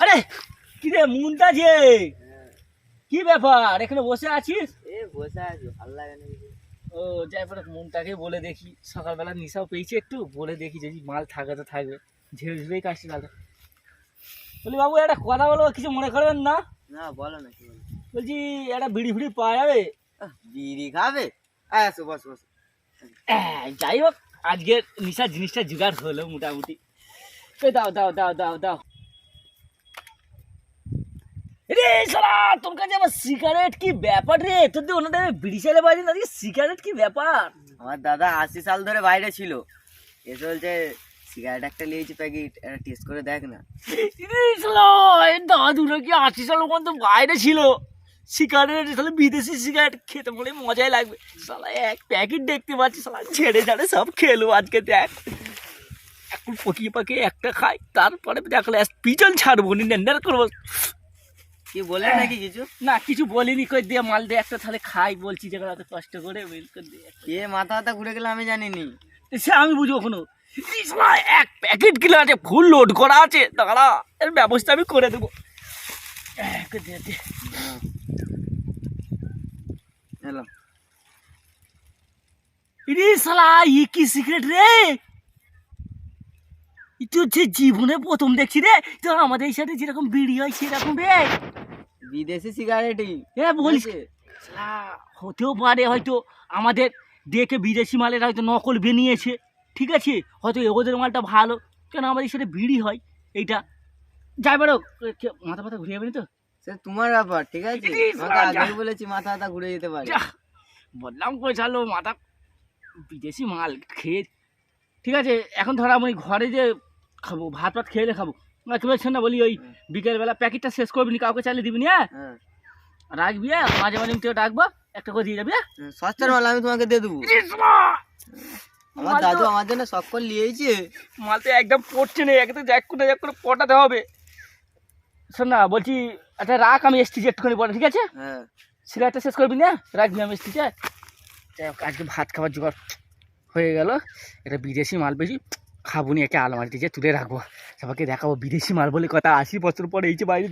আরে কি রে মুনটা যে কি ব্যাপার এখানে বসে আছিস? বসে আছি, ভালো লাগে না কিছু। ও যাই পরে মনটাকে বলে দেখি, সকালবেলা নিশাও পেয়েছি একটু, বলে দেখি যদি মাল থাকে তো থাকবে, ঝেড়েই কাজটি তাহলে। বলি বাবু একটা কথা বলবো, কিছু মনে করবেন না? না বলো না, কি বলো? বলছি একটা বিড়ি ফিড়ি পাওয়া যাবে? বিড়ি খাবে? আসো বস বস। যাই হোক আজকে নিশার জিনিসটা জোগাড় হলো মোটামুটি। দাও দাও দাও দাও দাও। রে শালা তোর কাছে আবার সিগারেট, কি ব্যাপার রে? তোর তো ওনাদের বিড়ি চালে বাজে না, সিগারেট কি ব্যাপার? আমার দাদা 80 সাল ধরে বাইরে ছিল, এসে বলছে সিগারেট একটা নিয়েছি প্যাকেট, একটা টেস্ট করে দেখ না। দাদুরা কি 80 সাল ওখান তো বাইরে ছিল, সিগারেট তাহলে বিদেশি সিগারেট খেতে মনে মজাই লাগবে। শালা এক প্যাকেট দেখতে পাচ্ছি, শালা ছেড়ে ঝাড়ে সব খেলো আজকে। দেখ এখন পকিয়ে পাকিয়ে একটা খাই, তারপরে দেখলে পিছন ছাড়বো নেন্ডার করবো। কি বলে নাকি কিছু? না কিছু বলিনি, কই দিয়ে মাল দিয়ে একটা তাহলে খাই বলছি, যে এত কষ্ট করে বের করে দিয়ে কে মাথা হাতা ঘুরে গেলে আমি জানিনি। সে আমি বুঝবো কোনো। এক প্যাকেট কিলো আছে, ফুল লোড করা আছে, দাঁড়া এর ব্যবস্থা আমি করে দেবো। এলো রে শালা ই কি সিগারেট রে? এটা হচ্ছে জীবনে প্রথম দেখছি রে। তো আমাদের এই সাথে যেরকম বিড়ি হয় সেরকম রে, বিদেশি সিগারেটই। বলিস হতেও পারে, হয়তো আমাদের দেখে বিদেশি মালের হয়তো নকল বানিয়েছে, ঠিক আছে, হয়তো ওদের মালটা ভালো, কেন আমাদের সাথে বিড়ি হয় এইটা। যাই পারো মাথা মাথা ঘুরে যাবে না তো? সে তোমার ব্যাপার, ঠিক আছে। তোমাকে আগেই বলেছি মাথা হাতা ঘুরে যেতে পারে। বললাম কই চালো মাথা বিদেশি মাল খেয়ে। ঠিক আছে এখন ধর আমি ঘরে যে খাবো, ভাত ভাত খেয়ে খাবো না, কি বলছেন না? বলি ওই বিকেলবেলা প্যাকেটটা শেষ করবি নি, কাউকে চালিয়ে দিবি না, হ্যাঁ রাখবি, মাঝে মাঝে তুই ডাকবা, একটা করে দিয়ে যাবি। সস্তার মাল আমি তোমাকে দিয়ে দেবো। আমার দাদু আমার জন্য সকল নিয়েছে। মাল তো একদম পড়ছে না, একদম জ্যাক করে পটাতে হবে। শোন না বলছি, আচ্ছা রাখ, আমি এসছি একটুখানি পরে, ঠিক আছে? হ্যাঁ সিগারেটটা শেষ করবি না, রাখবি, আমি এসছি। আজকে ভাত খাবার জোগাড় হয়ে গেল। এটা বিদেশি মাল বেশি খাবো নি, একে আলমারিতে যে তুলে রাখবো, সবাইকে দেখাবো বিদেশি মাল বলে কথা। 80 বছর পরে এই যে বাইরে